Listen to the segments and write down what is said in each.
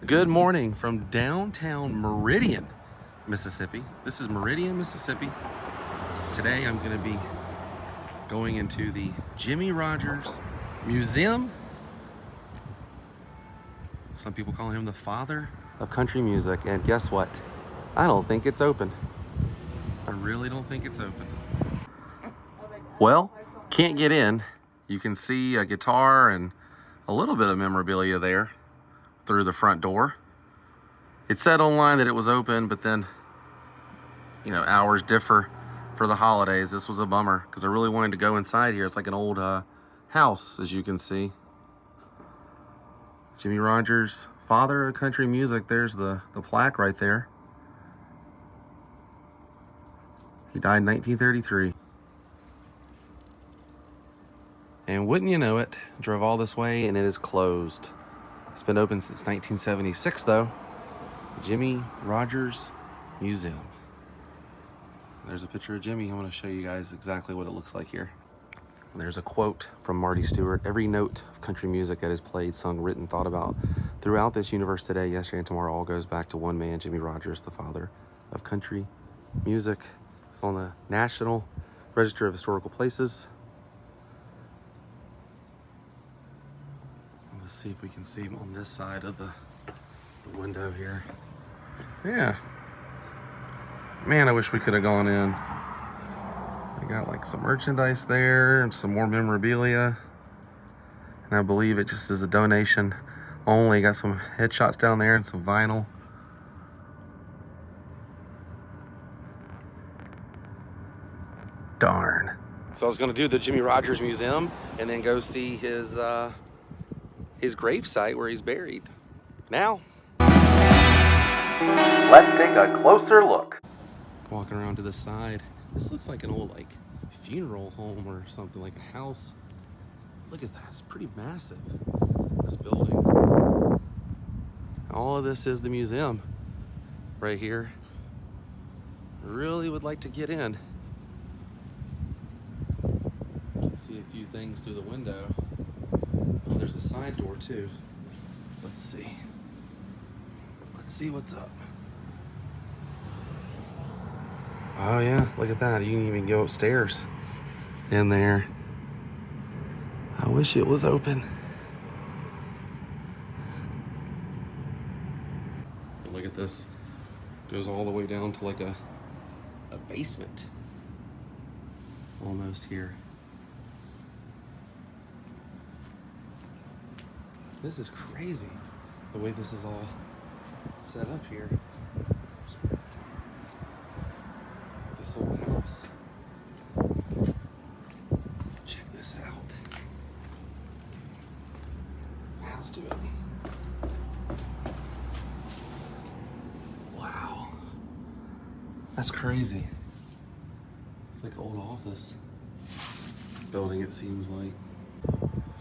Good morning from downtown Meridian, Mississippi. This is Meridian, Mississippi. Today I'm going to be going into the Jimmie Rodgers Museum. Some people call him the father of country music, and guess what? I don't think it's open. I really don't think it's open. Well, can't get in. You can see a guitar and a little bit of memorabilia there through the front door. It said online that it was open, but then, you know, hours differ for the holidays. This was a bummer because I really wanted to go inside here. It's like an old house, as you can see. Jimmie Rodgers, father of country music. There's the plaque right there. He died in 1933. And wouldn't you know it, drove all this way and it is closed. It's been open since 1976 though. Jimmie Rodgers Museum. There's a picture of Jimmie. I want to show you guys exactly what it looks like here. And there's a quote from Marty Stewart. Every note of country music that is played, sung, written, thought about throughout this universe today, yesterday, and tomorrow all goes back to one man, Jimmie Rodgers, the father of country music. It's on the National Register of Historical Places. Let's see if we can see him on this side of the window here. Yeah. Man, I wish we could have gone in. They got like some merchandise there and some more memorabilia. And I believe it just is a donation only. Got some headshots down there and some vinyl. Darn. So I was gonna do the Jimmie Rodgers Museum and then go see his gravesite where he's buried. Now, let's take a closer look. Walking around to the side. This looks like an old like funeral home or something, like a house. Look at that, it's pretty massive, this building. All of this is the museum right here. Really would like to get in. You can see a few things through the window. Oh, there's a side door too. Let's see. Let's see what's up. Oh yeah, look at that. You can even go upstairs in there. I wish it was open. Look at this. Goes all the way down to like a basement. Almost here. This is crazy, the way this is all set up here. This old house. Check this out. Yeah, let's do it. Wow. That's crazy. It's like an old office building, it seems like.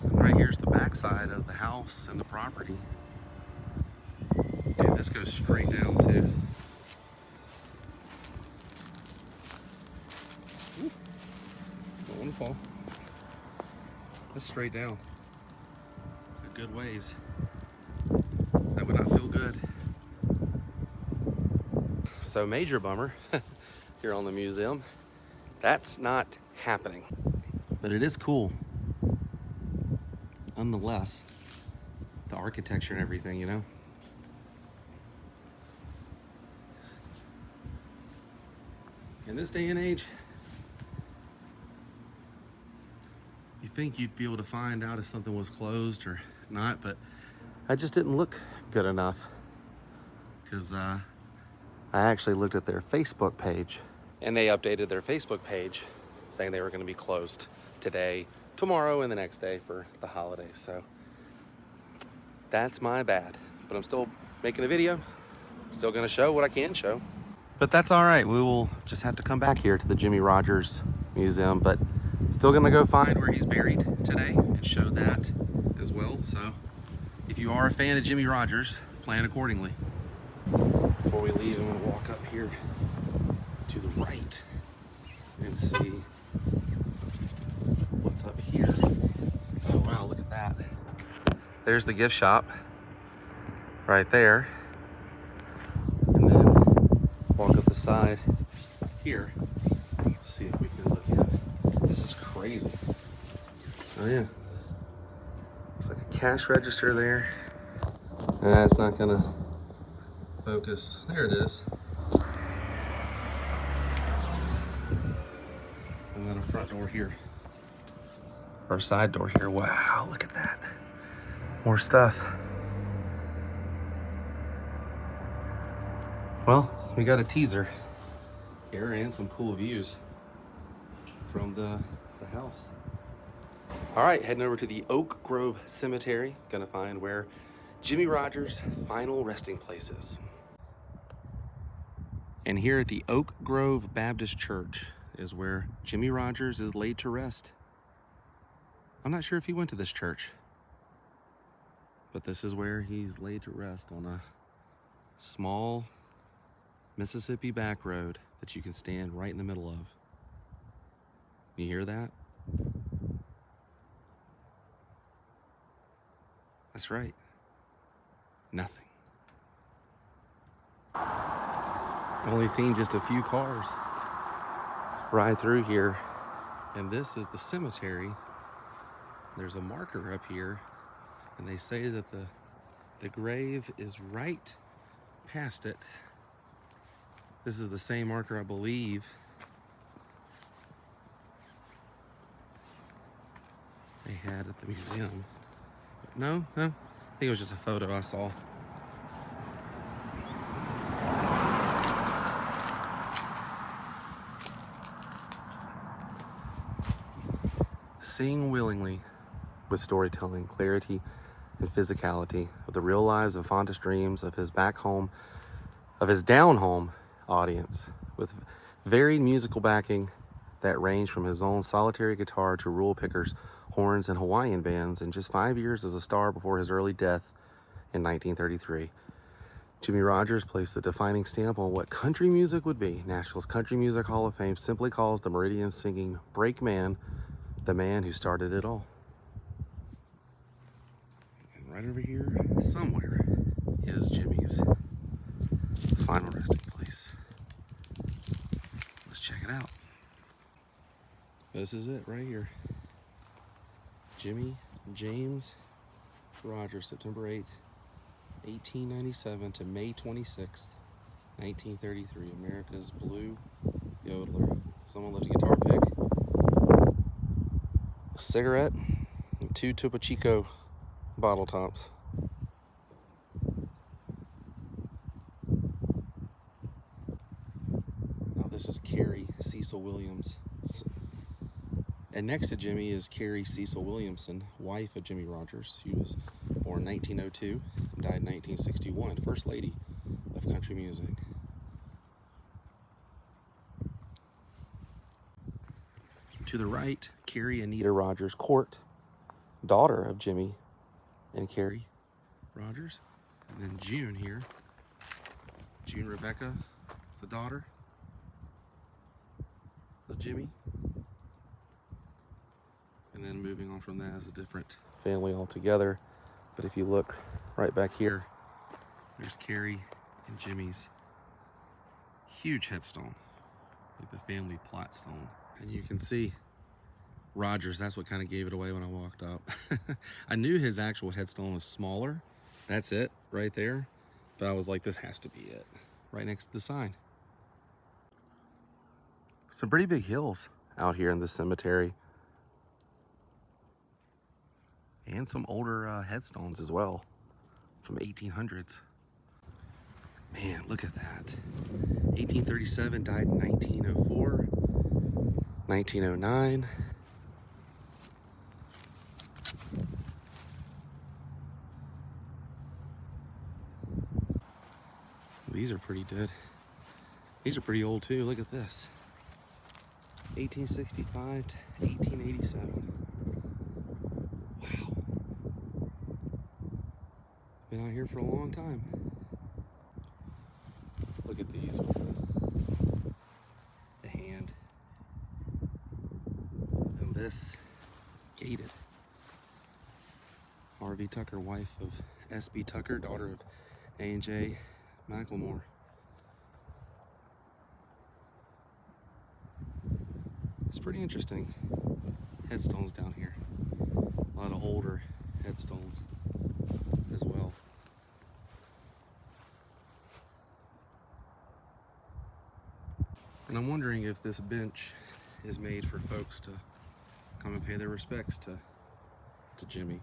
Right here's the backside of the house and the property. Dude, this goes straight down too. Ooh, don't want to fall. That's straight down. A good ways. That would not feel good. So major bummer here on the museum. That's not happening. But it is cool. Nonetheless, the architecture and everything, you know. In this day and age, you think you'd be able to find out if something was closed or not, but I just didn't look good enough because I actually looked at their Facebook page and they updated their Facebook page saying they were going to be closed today, tomorrow, and the next day for the holidays. So that's my bad, but I'm still making a video, still going to show what I can show. But that's all right. We will just have to come back here to the Jimmie Rodgers Museum, but still going to go find where he's buried today and show that as well. So if you are a fan of Jimmie Rodgers, plan accordingly. Before we leave, I'm going to walk up here to the right and see what's up here. Oh wow, look at that. There's the gift shop. right there. And then walk up the side here. See if we can look at it. This is crazy. Oh yeah. There's like a cash register there. It's not gonna focus. There it is. And then a front door here. Or side door here. Wow, look at that. More stuff. Well, we got a teaser here and some cool views from the house. All right, heading over to the Oak Grove Cemetery. Gonna find where Jimmie Rodgers' final resting place is. And here at the Oak Grove Baptist Church is where Jimmie Rodgers is laid to rest. I'm not sure if he went to this church, but this is where he's laid to rest, on a small Mississippi back road that you can stand right in the middle of. You hear that? That's right. Nothing. I've only seen just a few cars ride through here, and this is the cemetery. There's a marker up here, and they say that the grave is right past it. This is the same marker, I believe, they had at the museum. No, I think it was just a photo I saw. Sing willingly with storytelling, clarity, and physicality of the real lives and fondest dreams of his back home, of his down home audience, with varied musical backing that ranged from his own solitary guitar to rule pickers, horns, and Hawaiian bands. In just 5 years as a star before his early death in 1933, Jimmie Rodgers placed the defining stamp on what country music would be. Nashville's Country Music Hall of Fame simply calls the Meridian singing break man the man who started it all. And right over here, somewhere, is Jimmie's final resting place. Let's check it out. This is it right here. Jimmie James Rodgers, September 8th, 1897 to May 26th, 1933. America's Blue Yodeler. Someone left a guitar pick, a cigarette, and 2 Topo Chico bottle tops. Now this is Carrie Cecil Williams. And next to Jimmie is Carrie Cecil Williamson, wife of Jimmie Rodgers. She was born 1902 and died in 1961, First Lady of country music. To the right, Carrie Anita Rodgers Court, daughter of Jimmie and Carrie Rodgers. And then June here. June Rebecca is the daughter of Jimmie. And then moving on from that is a different family altogether. But if you look right back here, there's Carrie and Jimmie's huge headstone, like the family plot stone. And you can see Rodgers, that's what kind of gave it away when I walked up. I knew his actual headstone was smaller. That's it right there. But I was like, this has to be it. Right next to the sign. Some pretty big hills out here in this cemetery. And some older headstones as well, from 1800s. Man, look at that. 1837, died in 1904, 1909. These are pretty good. These are pretty old too, look at this. 1865 to 1887. Wow. Been out here for a long time. Look at these with the hand. And this gated. R.V. Tucker, wife of S.B. Tucker, daughter of A&J Macklemore. It's pretty interesting. Headstones down here. A lot of older headstones as well. And I'm wondering if this bench is made for folks to come and pay their respects to Jimmie.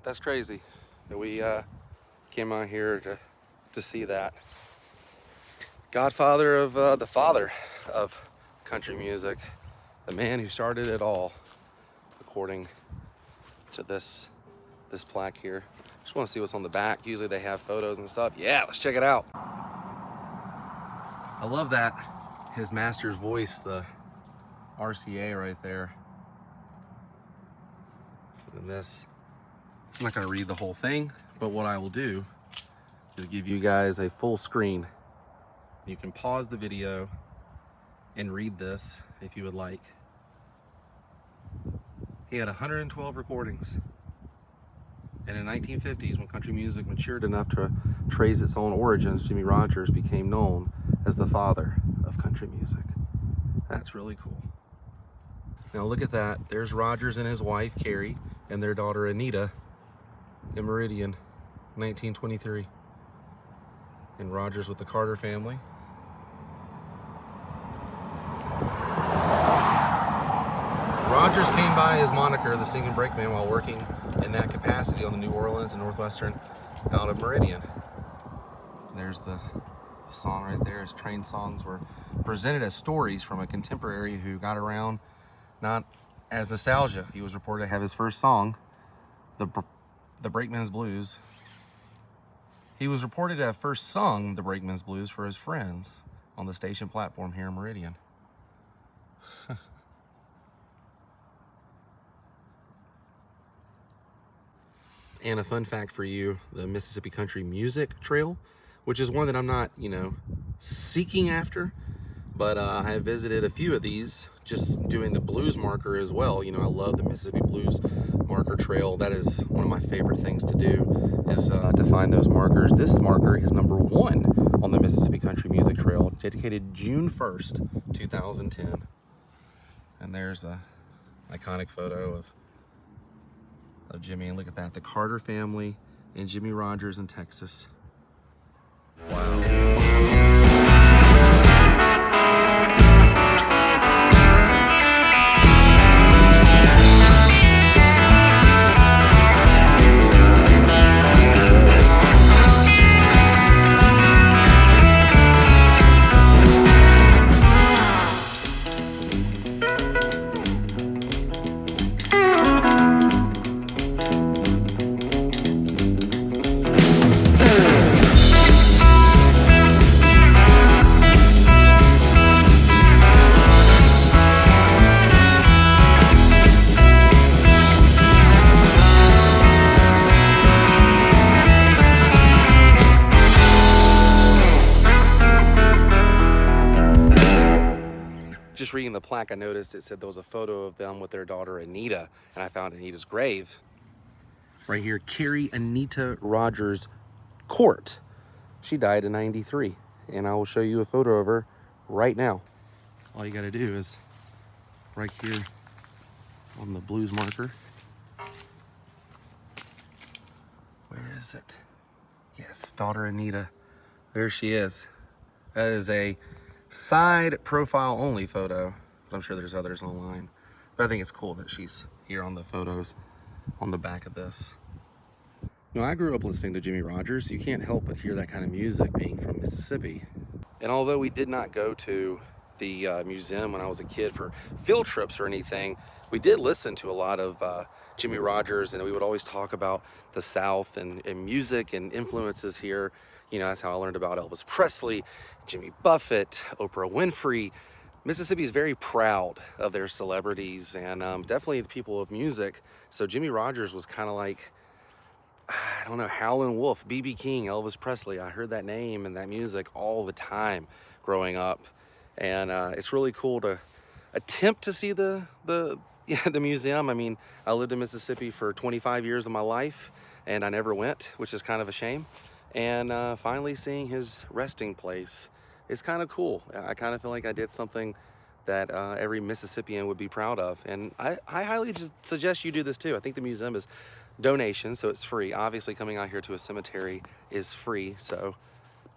That's crazy that we came out here to see that. Godfather of the father of country music, the man who started it all, according to this plaque here. Just want to see what's on the back. Usually they have photos and stuff. Yeah, let's check it out. I love that. His master's voice, the RCA right there. And this, I'm not going to read the whole thing, but what I will do is give you guys a full screen. You can pause the video and read this if you would like. He had 112 recordings. And in the 1950s, when country music matured enough to trace its own origins, Jimmie Rodgers became known as the father of country music. That's really cool. Now look at that. There's Rodgers and his wife, Carrie, and their daughter, Anita, in Meridian, 1923. And Rodgers with the Carter family. Rodgers came by his moniker, the Singing Brakeman, while working in that capacity on the New Orleans and Northwestern out of Meridian. There's the song right there. His train songs were presented as stories from a contemporary who got around not as nostalgia. He was reported to have his first song, the Brakeman's Blues. He was reported to have first sung the Brakeman's Blues for his friends on the station platform here in Meridian. And a fun fact for you, the Mississippi Country Music Trail, which is one that I'm not, seeking after, but I have visited a few of these, just doing the blues marker as well. I love the Mississippi Blues Marker Trail. That is one of my favorite things to do, is to find those markers. This marker is number 1 on the Mississippi Country Music Trail, dedicated June 1st, 2010. And there's a iconic photo of Jimmie, and look at that, the Carter family and Jimmie Rodgers in Texas. Wow. Just reading the plaque, I noticed it said there was a photo of them with their daughter Anita, and I found Anita's grave. Right here, Carrie Anita Rodgers Court. She died in '93, and I will show you a photo of her right now. All you gotta do is right here on the blues marker. Where is it? Yes, daughter Anita. There she is. That is a side profile only photo, but I'm sure there's others online. But I think it's cool that she's here on the photos on the back of this. I grew up listening to Jimmie Rodgers. You can't help but hear that kind of music being from Mississippi. And although we did not go to the museum when I was a kid for field trips or anything, we did listen to a lot of Jimmie Rodgers, and we would always talk about the South and music and influences here. That's how I learned about Elvis Presley, Jimmy Buffett, Oprah Winfrey. Mississippi is very proud of their celebrities, and definitely the people of music. So Jimmie Rodgers was kind of like, I don't know, Howlin' Wolf, B.B. King, Elvis Presley. I heard that name and that music all the time growing up. And it's really cool to attempt to see the museum. I mean, I lived in Mississippi for 25 years of my life, and I never went, which is kind of a shame. And finally seeing his resting place is kind of cool. I kind of feel like I did something that every Mississippian would be proud of. And I highly suggest you do this too. I think the museum is donation, so it's free. Obviously, coming out here to a cemetery is free, so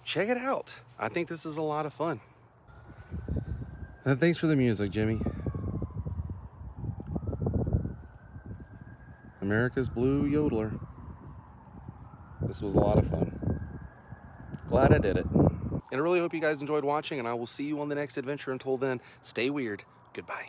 check it out. I think this is a lot of fun. And thanks for the music, Jimmy. America's Blue Yodeler. This was a lot of fun. Glad I did it. And I really hope you guys enjoyed watching, and I will see you on the next adventure. Until then, stay weird. Goodbye.